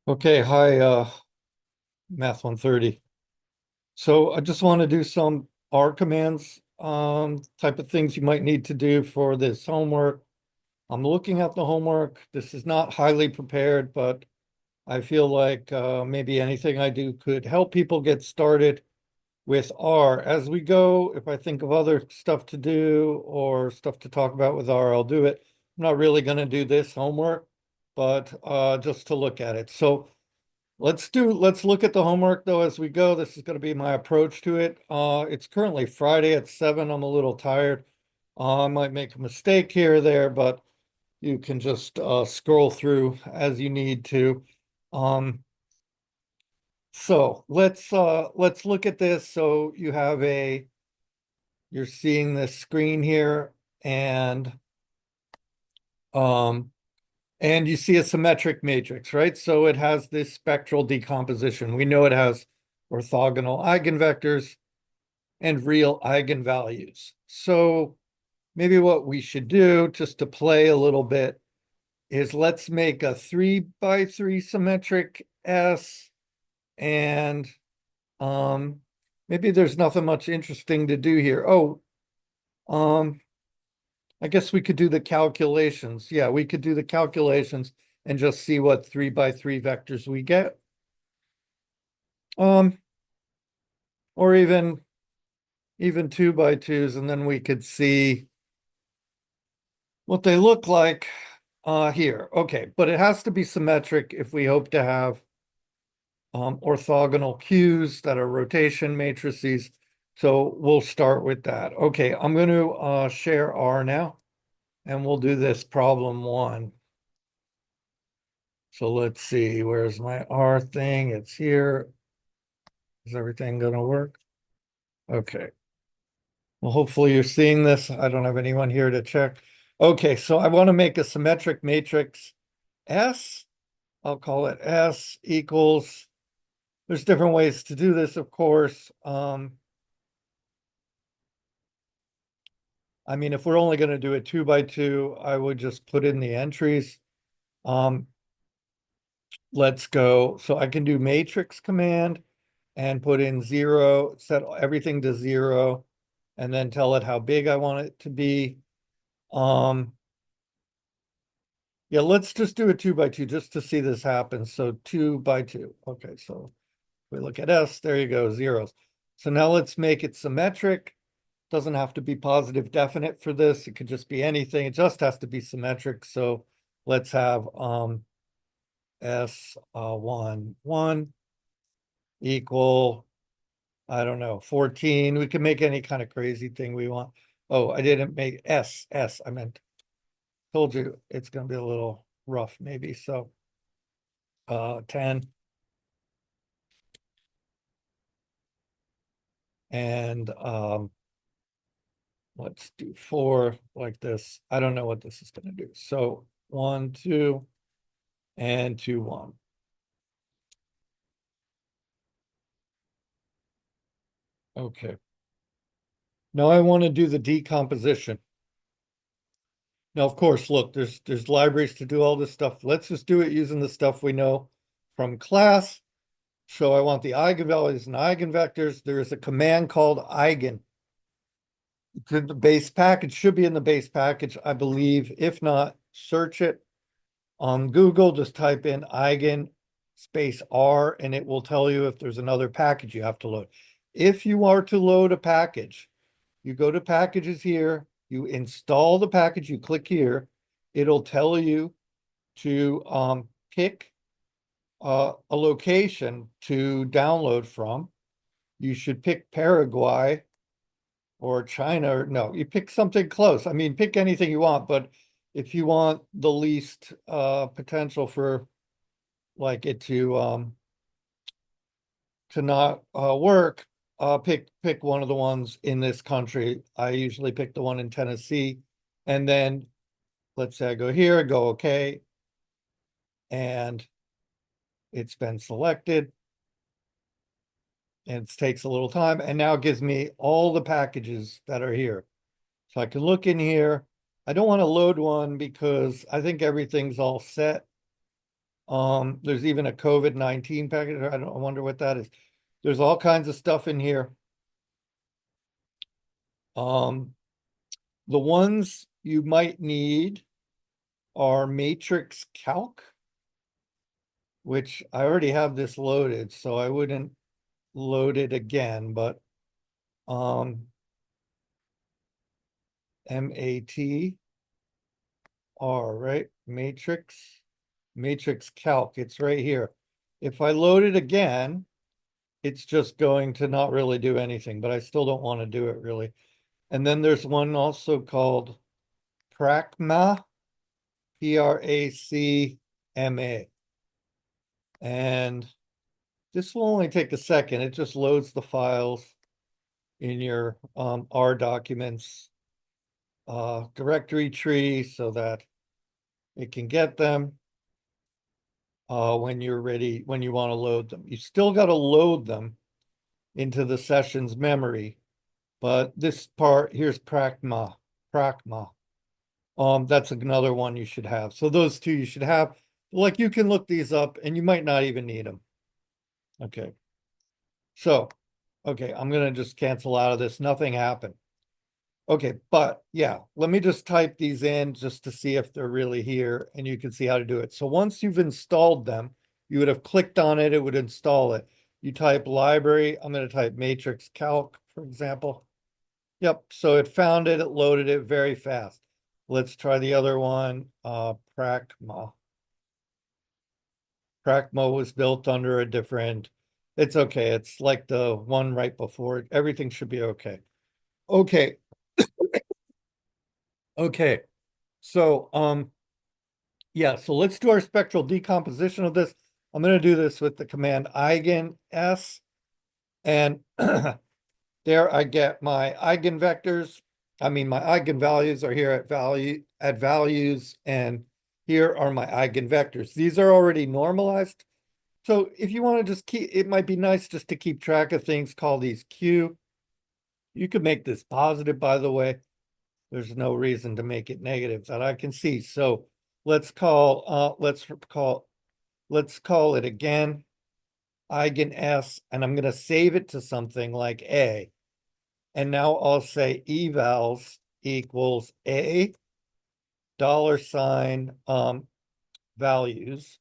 Okay, hi, Math 130. So I just want to do some R commands, type of things you might need to do for this homework. I'm looking at the homework. This is not highly prepared, but I feel like maybe anything I do could help people get started with R. As we go, if I think of other stuff to do or stuff to talk about with R, I'll do it. I'm not really going to do this homework, but just to look at it. So let's look at the homework though as we go. This is going to be my approach to it. It's currently Friday at 7. I'm a little tired. I might make a mistake here or there, but you can just scroll through as you need to. Um, so let's look at this. So you're seeing this screen here, and um and you see a symmetric matrix, right? So it has this spectral decomposition. We know it has orthogonal eigenvectors and real eigenvalues. So maybe what we should do, just to play a little bit, is let's make a 3 by 3 symmetric S, and um, maybe there's nothing much interesting to do here. Oh, um, I guess we could do the calculations. Yeah, we could do the calculations and just see what 3 by 3 vectors we get. Um, or even 2 by 2s, and then we could see what they look like here. Okay, but it has to be symmetric if we hope to have orthogonal Qs that are rotation matrices. So we'll start with that. Okay, I'm going to share R now, and we'll do this problem 1. So let's see, where's my R thing? It's here. Is everything going to work? Okay. Well, hopefully you're seeing this. I don't have anyone here to check. Okay, so I want to make a symmetric matrix S. I'll call it S equals, there's different ways to do this, of course. I mean, if we're only going to do it 2 by 2, I would just put in the entries. Um, let's go. So I can do matrix command and put in 0, set everything to 0, and then tell it how big I want it to be. Um, yeah, let's just do a 2 by 2 just to see this happen. So 2 by 2. Okay, so we look at S, there you go, zeros. So now let's make it symmetric. Doesn't have to be positive definite for this. It could just be anything. It just has to be symmetric. So let's have S 1 equal, I don't know, 14. We can make any kind of crazy thing we want. Oh, I didn't make S. I meant, told you it's going to be a little rough maybe. So 10, and let's do 4 like this. I don't know what this is going to do. So 1, 2, and 2, 1. Okay. Now I want to do the decomposition. Now, of course, look, there's libraries to do all this stuff. Let's just do it using the stuff we know from class. So I want the eigenvalues and eigenvectors. There is a command called eigen. It's in the base package, should be in the base package, I believe. If not, search it on Google. Just type in eigen space R, and it will tell you if there's another package you have to load. If you are to load a package, you go to packages here, you install the package, you click here, it'll tell you to pick a location to download from. You should pick Paraguay or China, or no, you pick something close. I mean, pick anything you want, but if you want the least potential for like it to not work, pick one of the ones in this country. I usually pick the one in Tennessee, and then let's say I go here, go okay, and it's been selected, and it takes a little time, and now it gives me all the packages that are here. So I can look in here. I don't want to load one because I think everything's all set. There's even a COVID-19 package. I wonder what that is. There's all kinds of stuff in here. The ones you might need are matrix calc, which I already have this loaded, so I wouldn't load it again, but MATR, right? Matrix calc, it's right here. If I load it again, it's just going to not really do anything, but I still don't want to do it really. And then there's one also called Pracma, Pracma. And this will only take a second. It just loads the files in your R documents directory tree so that it can get them when you're ready, when you want to load them. You still got to load them into the session's memory, but this part here's Pracma. That's another one you should have. So those two you should have. Like you can look these up and you might not even need them. Okay. So, okay, I'm gonna just cancel out of this. Nothing happened. Okay, but yeah, let me just type these in just to see if they're really here and you can see how to do it. So once you've installed them, you would have clicked on it, it would install it. You type library, I'm going to type matrix calc, for example. Yep, so it found it, it loaded it very fast. Let's try the other one, Pracma. Pracma was built under a different, it's okay. It's like the one right before it. Everything should be okay. Okay. Okay. So, yeah, so let's do our spectral decomposition of this. I'm going to do this with the command eigen s, and there I get my eigenvectors. I mean, my eigenvalues are here at values, and here are my eigenvectors. These are already normalized. So if you want to just keep, it might be nice just to keep track of things, call these Q. You could make this positive, by the way. There's no reason to make it negative that I can see. So let's call it again, eigen S, and I'm going to save it to something like A. And now I'll say evals equals A $, values.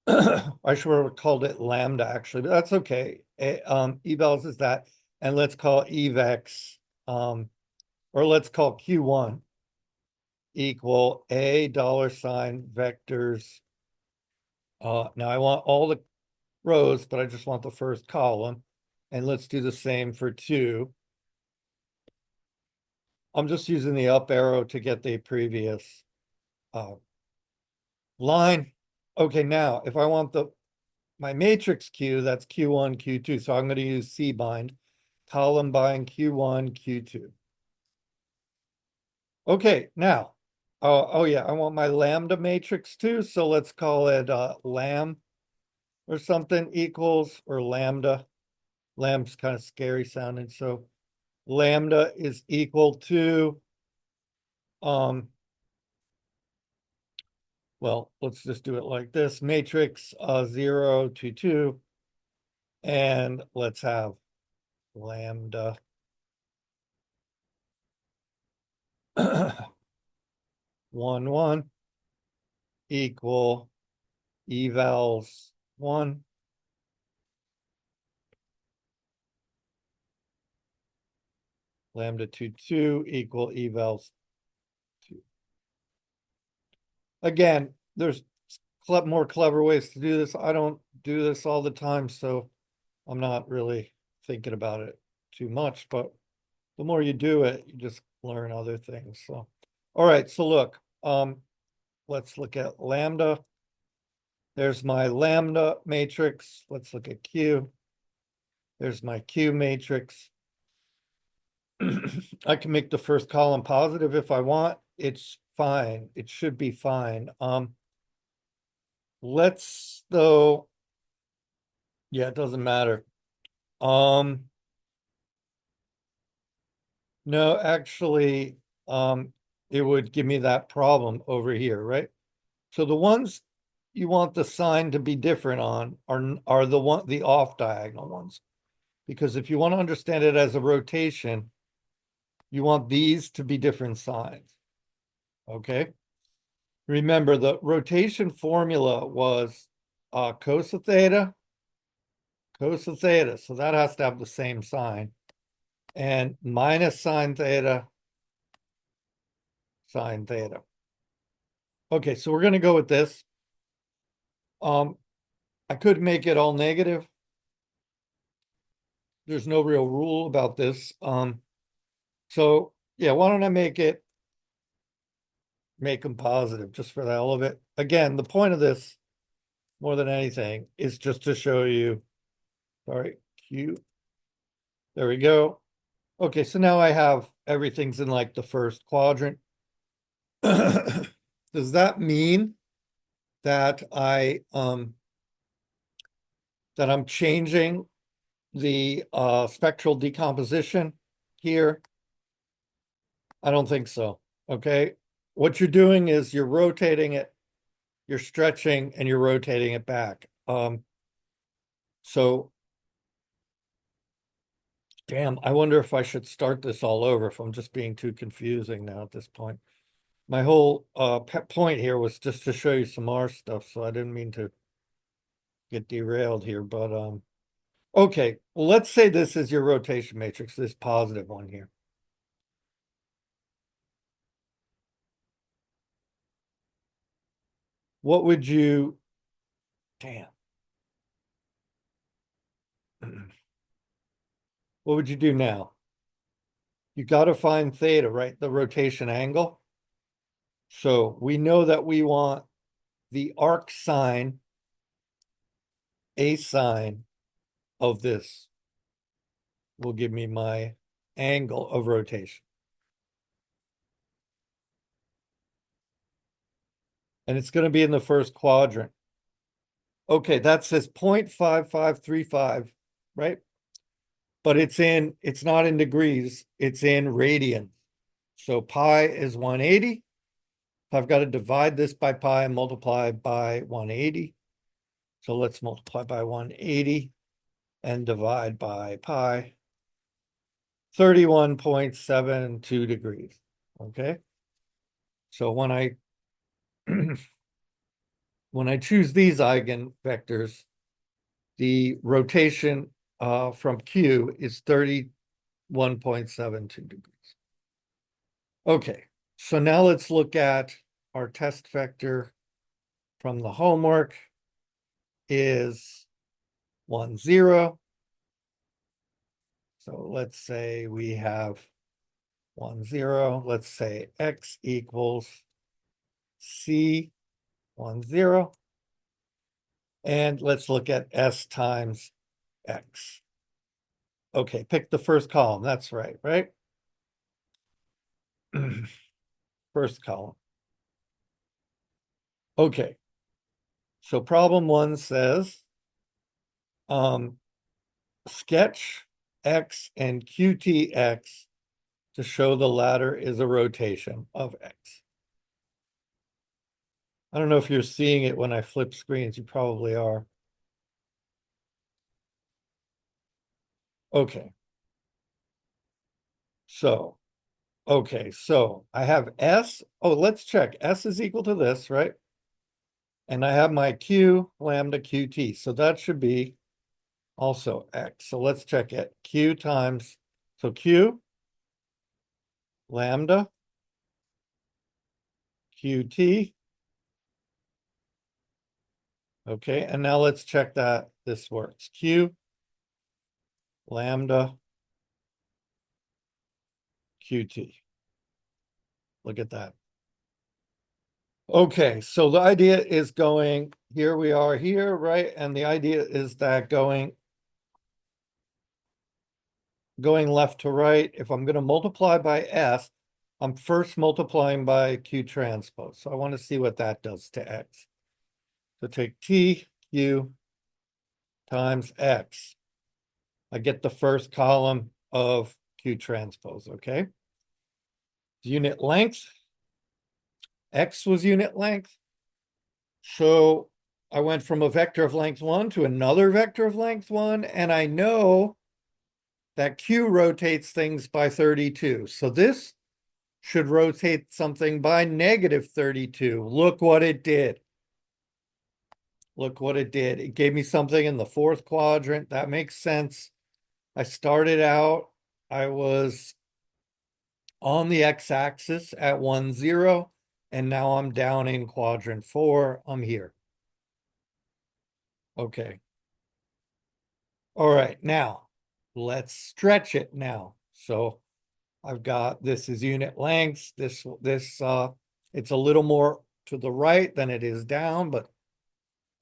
I should have called it lambda actually, but that's okay. Evals is that. And let's call evex, or let's call Q1 equal A $ vectors. Now I want all the rows, but I just want the first column. And let's do the same for 2. I'm just using the up arrow to get the previous line. Okay, now if I want my matrix Q, that's Q1, Q2. So I'm going to use C bind, column bind Q1, Q2. Okay, now, oh yeah, I want my lambda matrix too. So let's call it lam or something equals, or lambda. Lamb's kind of scary sounding. So lambda is equal to, well, let's just do it like this. Matrix 0 to 2. And let's have lambda 1, 1 equal evals 1. Lambda 2, 2 equal evals 2. Again, there's more clever ways to do this. I don't do this all the time, so I'm not really thinking about it too much, but the more you do it, you just learn other things. So, all right, so look, let's look at lambda. There's my lambda matrix. Let's look at Q. There's my Q matrix. I can make the first column positive if I want. It's fine. It should be fine. Let's though, yeah, it doesn't matter. No, actually, it would give me that problem over here, right? So the ones you want the sign to be different on are the off diagonal ones. Because if you want to understand it as a rotation, you want these to be different signs. Okay. Remember, the rotation formula was cos of theta, cos of theta. So that has to have the same sign. And minus sine theta, sine theta. Okay, so we're going to go with this. I could make it all negative. There's no real rule about this. So yeah, why don't I make them positive just for the hell of it? Again, the point of this, more than anything, is just to show you, sorry, Q. There we go. Okay, so now I have everything's in like the first quadrant. Does that mean that that I'm changing the spectral decomposition here? I don't think so. Okay. What you're doing is you're rotating it, you're stretching, and you're rotating it back. So damn, I wonder if I should start this all over, if I'm just being too confusing now at this point. My whole point here was just to show you some R stuff, so I didn't mean to get derailed here, but okay, well, let's say this is your rotation matrix, this positive one here. What would you, damn. What would you do now? You got to find theta, right? The rotation angle. So we know that we want the arc sine, a sine of this will give me my angle of rotation. And it's going to be in the first quadrant. Okay, that says 0.5535, right? But it's not in degrees, it's in radians. So pi is 180. I've got to divide this by pi and multiply by 180. So let's multiply by 180 and divide by pi. 31.72 degrees. Okay. So when I when I choose these eigenvectors, the rotation from Q is 31.72 degrees. Okay, so now let's look at our test vector from the homework is 1, 0. So let's say we have 1, 0. Let's say x equals c 1, 0. And let's look at s times x. Okay, pick the first column. That's right, right? First column. Okay. So problem 1 says, sketch x and qtx to show the latter is a rotation of x. I don't know if you're seeing it when I flip screens. You probably are. Okay. So, okay. So I have S. Oh, let's check. S is equal to this, right? And I have my Q lambda QT. So that should be also X. So let's check it. Q times, so Q lambda QT. Okay. And now let's check that this works. Q lambda QT. Look at that. Okay, so the idea is going, here we are here, right? And the idea is that going left to right, if I'm going to multiply by S, I'm first multiplying by Q transpose. So I want to see what that does to X. So take T, Q times X. I get the first column of Q transpose, okay? Unit length. X was unit length. So I went from a vector of length 1 to another vector of length 1, and I know that Q rotates things by 32. So this should rotate something by negative 32. Look what it did. Look what it did. It gave me something in the fourth quadrant. That makes sense. I started out, I was on the x-axis at 1, 0, and now I'm down in quadrant 4. I'm here. Okay. All right, now let's stretch it now. So I've got, this is unit lengths. This it's a little more to the right than it is down, but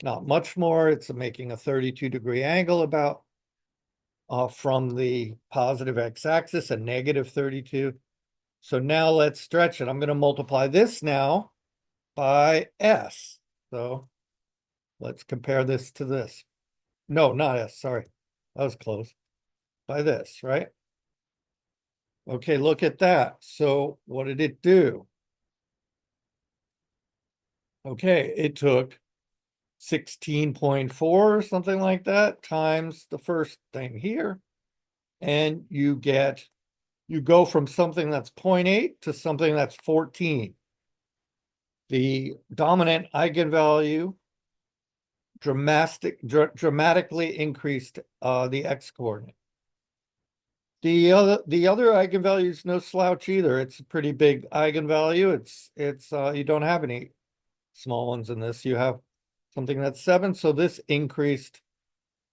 not much more. It's making a 32-degree angle about from the positive x-axis, a negative 32. So now let's stretch it. I'm going to multiply this now by s. So let's compare this to this. No, not s, sorry. That was close. By this, right? Okay, look at that. So what did it do? Okay, it took 16.4 or something like that times the first thing here. And you go from something that's 0.8 to something that's 14. The dominant eigenvalue dramatically increased the x-coordinate. The other eigenvalue is no slouch either. It's a pretty big eigenvalue. It's you don't have any small ones in this. You have something that's 7. So this increased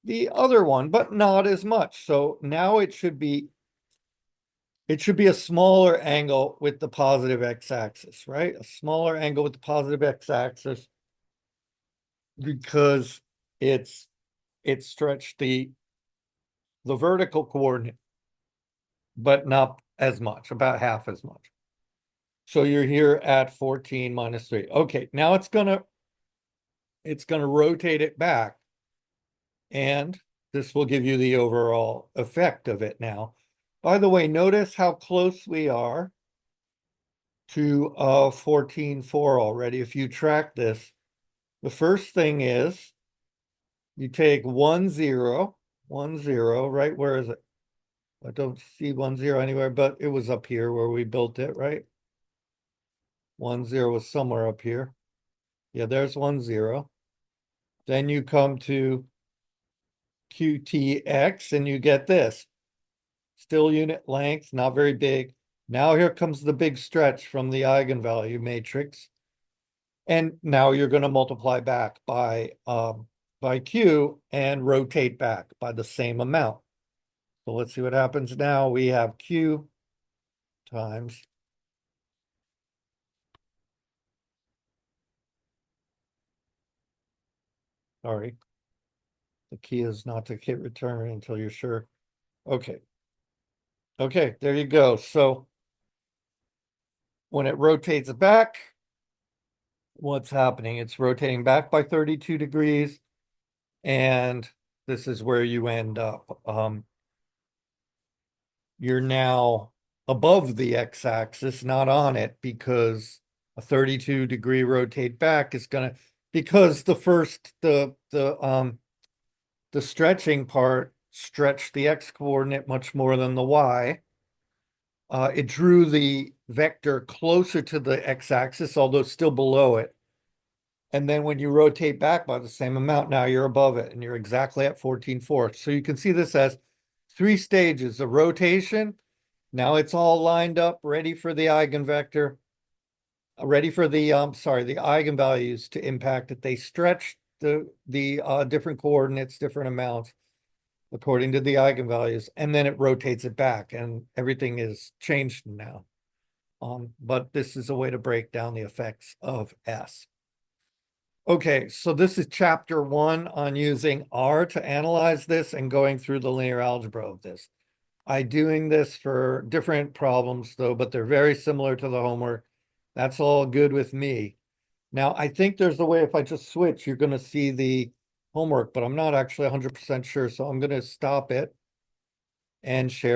the other one, but not as much. So now it should be a smaller angle with the positive x-axis, right? A smaller angle with the positive x-axis because it stretched the vertical coordinate, but not as much, about half as much. So you're here at 14 minus 3. Okay, now it's gonna rotate it back, and this will give you the overall effect of it now. By the way, notice how close we are to 14.4 already. If you track this, the first thing is you take 1, 0, 1, 0, right? Where is it? I don't see 1, 0 anywhere, but it was up here where we built it, right? 1, 0 was somewhere up here. Yeah, there's 1, 0. Then you come to QTX and you get this. Still unit length, not very big. Now here comes the big stretch from the eigenvalue matrix. And now you're going to multiply back by Q and rotate back by the same amount. So let's see what happens now. We have Q times, sorry, the key is not to hit return until you're sure. Okay. Okay, there you go. So when it rotates back, what's happening? It's rotating back by 32 degrees, and this is where you end up. You're now above the x-axis, not on it, because a 32-degree rotate back is gonna, because the stretching part stretched the x-coordinate much more than the y. It drew the vector closer to the x-axis, although still below it. And then when you rotate back by the same amount, now you're above it and you're exactly at 14.4. So you can see this as 3 stages of rotation. Now it's all lined up, ready for the eigenvector, ready for the eigenvalues to impact it. They stretch the different coordinates, different amounts according to the eigenvalues, and then it rotates it back and everything is changed now. But this is a way to break down the effects of S. Okay, so this is chapter 1 on using R to analyze this and going through the linear algebra of this. I'm doing this for different problems though, but they're very similar to the homework. That's all good with me. Now, I think there's a way if I just switch, you're going to see the homework, but I'm not actually 100% sure. So I'm going to stop it and share it.